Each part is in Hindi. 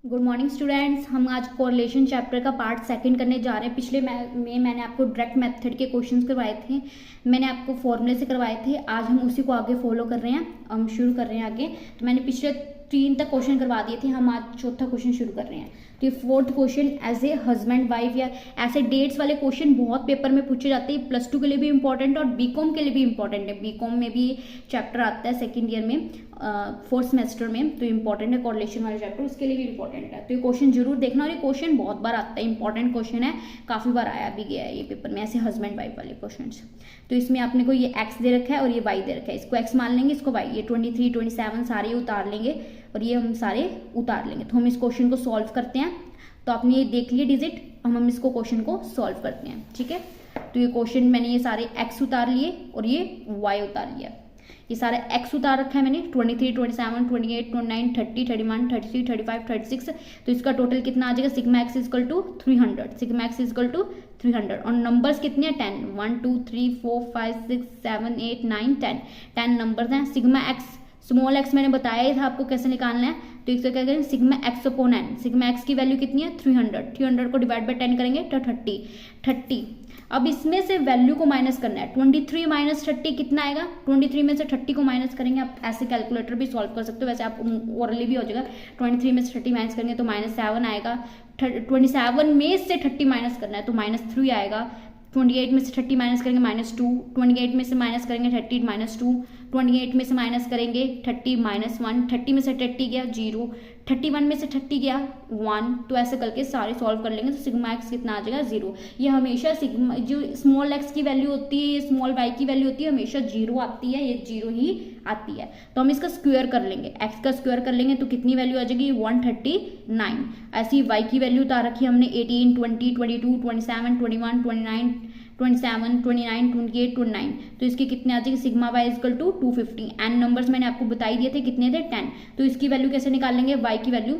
Good morning students. हम आज कोरिलेशन चैप्टर का पार्ट सेकंड करने जा रहे हैं। पिछले में मैंने आपको डायरेक्ट मेथड के क्वेश्चंस करवाए थे, मैंने आपको फॉर्मूले से करवाए थे। आज हम उसी को आगे फॉलो कर रहे हैं, हम शुरू कर रहे हैं आगे। तो मैंने पिछले 3 तक क्वेश्चन करवा दिए थे, हम आज चौथा क्वेश्चन शुरू कर रहे हैं। तो ये fourth question as a husband wife या ऐसे डेट्स वाले क्वेश्चन बहुत पेपर में पूछे जाते हैं। प्लस 2 के लिए भी इंपॉर्टेंट और बीकॉम के लिए भी इंपॉर्टेंट है। बीकॉम में भी चैप्टर आता है सेकेंड ईयर में, फोर्थ सेमेस्टर में, तो इंपॉर्टेंट है कोरिलेशन वाला चैप्टर, उसके लिए भी इंपॉर्टेंट है। तो ये क्वेश्चन जरूर देखना, और ये क्वेश्चन बहुत बार आता है, इंपॉर्टेंट क्वेश्चन है, काफी बार आया भी गया है ये पेपर में, ऐसे हस्बैंड वाइफ वाले क्वेश्चन। तो इसमें आपने को ये एक्स दे रखा है और ये वाई दे रखा है, इसको एक्स मान लेंगे, इसको वाई, ये 23, 27 सारे उतार लेंगे और ये हम सारे उतार लेंगे। तो हम इस क्वेश्चन को सॉल्व करते हैं। तो आपने ये देख लिए डिजिट, हम इसको क्वेश्चन को सॉल्व करते हैं, ठीक है। तो ये क्वेश्चन मैंने ये सारे एक्स उतार लिए और ये वाई उतार लिया। ये सारा एक्स उतार रखा है मैंने, 23, 27, 28, 29, 30, 31, 33, 35, 36। तो इसका टोटल कितना आ जाएगा, sigma x equal to 300, sigma x equal to 300। और नंबर्स कितने हैं, 10, 1 2 3 4 5 6 7 8 9 10 नंबर्स हैं। सिग्मा एक्स स्मॉल एक्स मैंने बताया ही था आपको कैसे निकालना है। तो इसको क्या करेंगे, sigma x upon n. Sigma x की वैल्यू कितनी है, 300। 300 को डिवाइड बाय 10 करेंगे तो 30। अब इसमें से वैल्यू को माइनस करना है। 23 माइनस 30 कितना आएगा, 23 में से 30 को माइनस करेंगे। आप ऐसे कैलकुलेटर भी सॉल्व कर सकते हो, वैसे आप ओरली भी हो जाएगा। 23 में से 30 माइनस करेंगे तो -7 आएगा। 27 में से 30 माइनस करना है तो -3 आएगा। 28 में से 30 माइनस करेंगे -2, 28 में से माइनस करेंगे 30 -2, 28 में से माइनस करेंगे 30 -1, 30 में से 30 गया 0, 31 में से 30 गया 1। तो ऐसे करके सारे सॉल्व कर लेंगे तो सिग्मा एक्स कितना आ जाएगा, 0। ये हमेशा सिग्मा जो स्मॉल एक्स की वैल्यू होती है, ये स्मॉल वाई की वैल्यू होती है, हमेशा 0 आती है, ये 0 ही आती है। तो हम इसका स्क्वायर कर लेंगे, एक्स का स्क्वायर कर लेंगे तो कितनी वैल्यू आ जाएगी, 139। ऐसी वाई की वैल्यू उतार रखी है हमने 18, 20, 22, 27, 21, 29, 27, 29, 28, 29। तो इसके कितने आ जाएंगे, sigma y equal to 250। N numbers मैंने आपको बता ही दिए थे, कितने थे, 10। तो इसकी वैल्यू कैसे निकालेंगे, वाई की value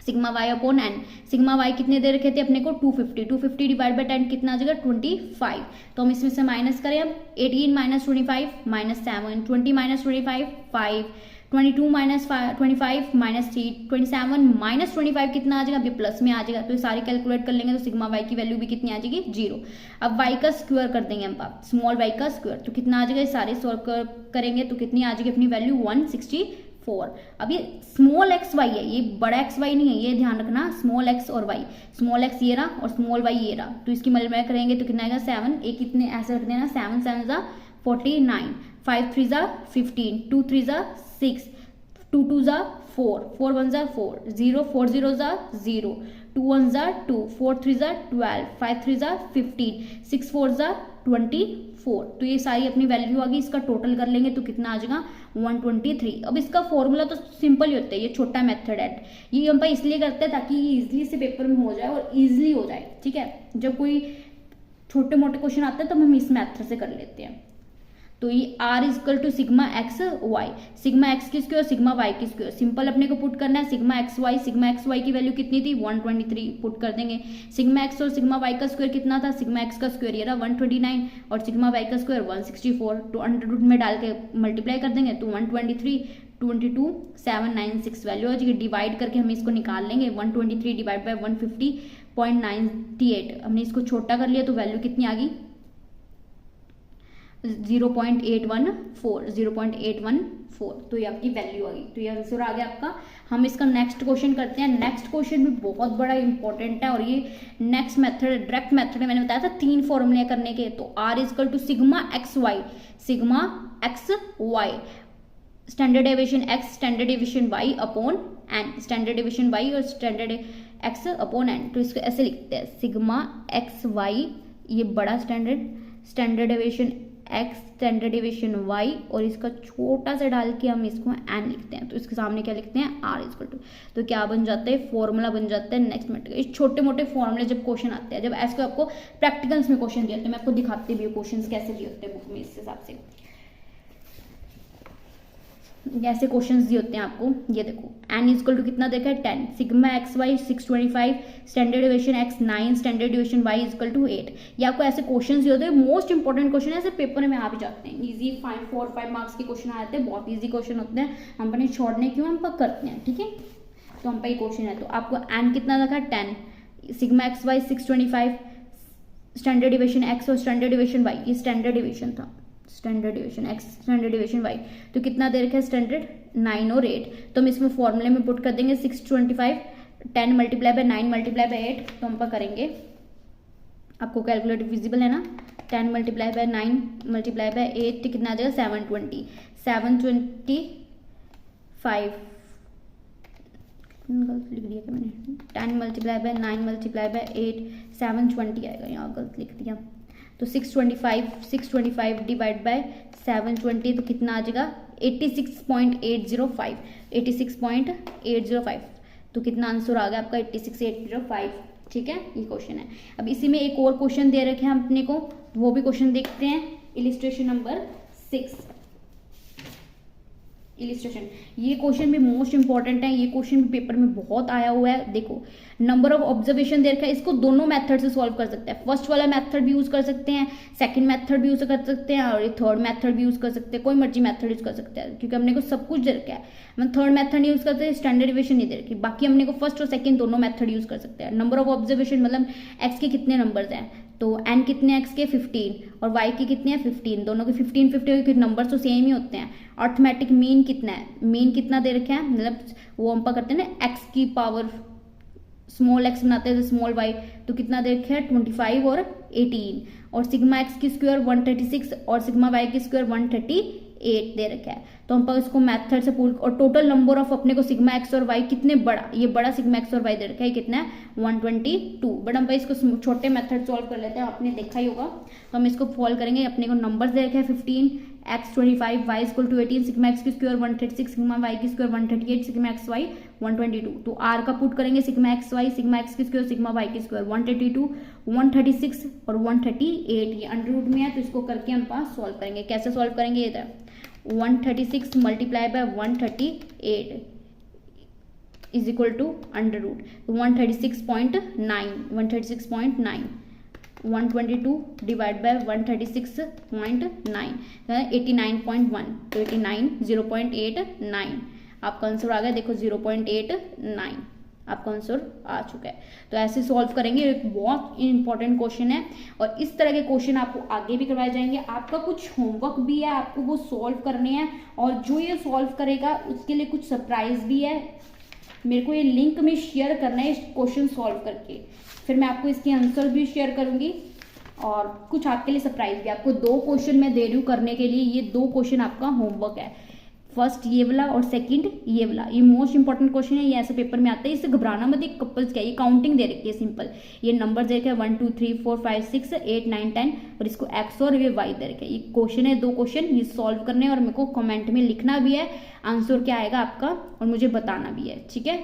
sigma y upon n. Sigma y कितने दे रखे थे अपने को, 250। 250 डिवाइड बाय 10 कितना आ जाएगा, 25। तो हम इसमें से माइनस करें अब, 18 माइनस 25 -7, 20 माइनस 25 5, 22 माइनस 25 -3, 27 माइनस 25 कितना आ जाएगा, अभी प्लस में आ जाएगा। तो ये सारी कैलकुलेट कर लेंगे तो सिग्मा वाई की वैल्यू भी कितनी आ जाएगी, 0। अब वाई का स्क्वायर कर देंगे हम, स्मॉल वाई का स्क्वायर, तो कितना आ जाएगा, ये सारे सॉल्व करेंगे तो कितनी आ जाएगी अपनी वैल्यू, 164। अब ये स्मॉल एक्स वाई है, ये बड़ा एक्स वाई नहीं है, ये ध्यान रखना, स्मॉल एक्स और वाई, स्मॉल एक्स ये रहा और स्मॉल वाई ये रहा। तो इसकी मल्टीप्लाई करेंगे तो कितना आएगा, 7। एक कितने ऐसे रख देना, 7 7 ज़ा 49, 5 3 ज़ा 15, 2 3 ज़ा 6, 2 2 ज़ा 4, 4 1 ज़ा 4, 0 4 0 ज़ा 0, 2 1 ज़ा 2, 4 3 ज़ा 12, 5 3 ज़ा 15, 6 4 ज़ा 24। तो ये सारी अपनी वैल्यू आ गई। इसका टोटल कर लेंगे तो कितना आ जाएगा, 123। अब इसका फॉर्मूला तो सिंपल ही होता है, ये छोटा मेथड है, ये हम इसलिए करते हैं ताकि ये इजीली से पेपर में हो जाए और इजीली हो जाए, ठीक है। जब कोई छोटे मोटे क्वेश्चन आते हैं तो हम इस मेथड से कर लेते हैं। तो ये r equal to sigma x y, sigma x की स्क्वायर सिग्मा वाई की स्क्वायर, सिंपल अपने को पुट करना है। सिग्मा एक्स वाई की वैल्यू कितनी थी, 123 पुट कर देंगे। सिग्मा एक्स और सिग्मा वाई का स्क्वायर कितना था, सिग्मा एक्स का स्क्वायर ये रहा 129 और सिग्मा वाई का स्क्वायर 164। तो अंडर रूट में डाल के मल्टीप्लाई कर देंगे तो 123 22 796 वैल्यू आ जाएगी। डिवाइड करके हम इसको निकाल लेंगे, 123 डिवाइड बाई 150.98। हमने इसको छोटा कर लिया तो वैल्यू कितनी आ गई, 0.814। तो ये आपकी वैल्यू आ गई, तो ये आंसर आ गया आपका। हम इसका नेक्स्ट क्वेश्चन करते हैं। नेक्स्ट क्वेश्चन भी बहुत बड़ा इंपॉर्टेंट है और ये नेक्स्ट मेथड डायरेक्ट मेथड है, मैंने बताया था 3 फॉर्मूले करने के। तो r equal to sigma x y, sigma x y, standard deviation x, standard deviation y upon n, standard deviation y और स्टैंडर्ड एक्स अपॉन एन। तो इसको ऐसे लिखते हैं, सिग्मा एक्स वाई, ये बड़ा standard deviation x, standard deviation y, और इसका छोटा सा डाल के हम इसको एन लिखते हैं। तो इसके सामने क्या लिखते हैं, आर इजकल टू। तो क्या बन जाता है, फॉर्मूला बन जाता है नेक्स्ट मेथड। इस छोटे मोटे फॉर्मूले जब क्वेश्चन आते हैं, जब ऐसे आपको प्रैक्टिकल्स में क्वेश्चन दिए होते हैं, मैं आपको दिखाती भी हूँ क्वेश्चन कैसे दिए होते हैं बुक में, इस हिसाब से ऐसे क्वेश्चंस दिए होते हैं आपको। ये देखो, एन इजकल टू कितना देखा है, 10, sigma x y 625, standard deviation x 9, standard deviation y equal to 8। ये आपको ऐसे क्वेश्चंस दिए होते हैं, मोस्ट इंपॉर्टेंट क्वेश्चन है, ऐसे पेपर में आ भी जाते हैं, इजी 4-5 मार्क्स के क्वेश्चन आ जाते हैं, बहुत ईजी क्वेश्चन होते हैं। हम अपने छोड़ने क्यों, हम करते हैं, ठीक है। तो हम पे क्वेश्चन है, तो आपको एन कितना रखा 10, sigma x y 625, standard deviation x और स्टैंडर्ड डिविएशन वाई, ये स्टैंडर्ड डिविएशन था, standard deviation x standard deviation y, तो कितना दे रखा है स्टैंडर्ड 9 और 8, तो हम इसमें फॉर्मूले में पुट कर देंगे 625, 10 मल्टीप्लाई बाय 9 मल्टीप्लाई बाय 8, तो हम पर करेंगे, आपको कैलकुलेटर विजिबल है ना, 10 मल्टीप्लाई बाय 9 मल्टीप्लाई बाय 8 तो कितना आ जाएगा 720, 725 गलत लिख दिया क्या मैंने, 10 मल्टीप्लाई बाय 9 मल्टीप्लाई बाय 8 720 आएगा, यहाँ गलत लिख दिया, तो 625 डिवाइड बाय 720 तो कितना आ जाएगा 86.805, 86.805, तो कितना आंसर आ गया आपका 86.805। ठीक है, ये क्वेश्चन है। अब इसी में एक और क्वेश्चन दे रखे हैं अपने को, वो भी क्वेश्चन देखते हैं। इलिस्ट्रेशन नंबर 6, इलिस्ट्रेशन, ये क्वेश्चन भी मोस्ट इंपॉर्टेंट है, ये क्वेश्चन भी पेपर में बहुत आया हुआ है। देखो, नंबर ऑफ ऑब्जर्वेशन दे रखा है, इसको दोनों मेथड से सॉल्व कर सकते हैं। फर्स्ट वाला मेथड भी यूज कर सकते हैं, सेकंड मेथड भी यूज कर सकते हैं, और थर्ड मेथड भी यूज कर सकते हैं, कोई मर्जी मेथड यूज कर सकते हैं, क्योंकि हमने को सब कुछ दे रखा है। हम थर्ड मेथड नहीं यूज करते, स्टैंडर्ड डिविएशन नहीं दे रखी, बाकी हमने को फर्स्ट और सेकंड दोनों मेथड यूज कर सकते हैं। नंबर ऑफ ऑब्जर्वेशन मतलब एक्स के कितने नंबर्स हैं, तो एन कितने एक्स के 15 और वाई के कितने हैं 15, दोनों के 15 फिर नंबर तो सेम ही होते हैं। अर्थमेटिक मीन कितना है, मीन कितना दे रखे हैं, मतलब वो हम करते हैं ना एक्स की पावर स्मॉल एक्स बनाते हैं स्मॉल वाई, तो कितना दे रखे हैं 25 और 18, और सिग्मा एक्स की स्क्वायर 136 और सिग्मा वाई की स्क्वायर 138 दे रखा है। तो हम पर इसको मेथड से पूछ, और टोटल नंबर ऑफ अपने को सिग्मा एक्स और वाई कितने बड़ा, ये बड़ा सिग्मा एक्स और वाई दे रखा है कितना है 122, बट हम पर इसको छोटे मेथड सॉल्व कर लेते हैं, आपने देखा ही होगा। तो हम इसको सॉल्व करेंगे, अपने को नंबर्स दे रखे हैं 15 x 25 y equal to 18, sigma x की स्क्वायर 136 सिग्मा वाई की स्क्वायर 138 सिग्मा एक्स वाई 122, तो आर का पुट करेंगे sigma x y, sigma x की स्क्वायर सिग्मा वाई की स्क्वायर 132 136 और 138, ये अंडर रूट में है, तो इसको करके हम पास सॉल्व करेंगे। कैसे सॉल्व करेंगे, ये 136 multiply by 138 is equal to under root 136.9, 122 divide by 136.9, 89.1, तो 89 0.89 आपका आंसर आ गया। देखो 0.89 आपका आंसर आ चुका है। तो ऐसे सॉल्व करेंगे, एक बहुत इंपॉर्टेंट क्वेश्चन है, और इस तरह के क्वेश्चन आपको आगे भी करवाए जाएंगे। आपका कुछ होमवर्क भी है, आपको वो सॉल्व करने हैं, और जो ये सॉल्व करेगा उसके लिए कुछ सरप्राइज भी है। मेरे को ये लिंक में शेयर करना है क्वेश्चन सॉल्व करके, फिर मैं आपको इसके आंसर भी शेयर करूंगी, और कुछ आपके लिए सरप्राइज भी। आपको 2 क्वेश्चन मैं दे रही हूँ करने के लिए, ये 2 क्वेश्चन आपका होमवर्क है, फर्स्ट ये वाला और सेकंड ये वाला। ये मोस्ट इंपॉर्टेंट क्वेश्चन है, ये ऐसे पेपर में आता है, इससे घबराना मत। एक कपल्स क्या, ये काउंटिंग दे रखी है सिंपल, ये नंबर दे रखे हैं 1 2 3 4 5 6 8 9 10, और इसको एक्स और ये वाई दे रखे हैं। ये क्वेश्चन है, 2 क्वेश्चन, ये सॉल्व करने हैं, और मेरे को कमेंट में लिखना भी है आंसर क्या आएगा आपका, और मुझे बताना भी है, ठीक है।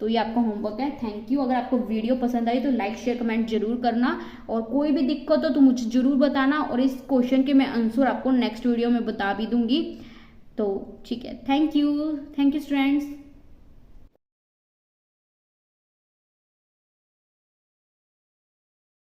तो ये आपका होमवर्क है। Thank you. अगर आपको वीडियो पसंद आई तो लाइक शेयर कमेंट जरूर करना, और कोई भी दिक्कत हो तो मुझे जरूर बताना, और इस क्वेश्चन के मैं आंसर आपको नेक्स्ट वीडियो में बता भी दूंगी। तो ठीक है, थैंक यू स्टूडेंट्स।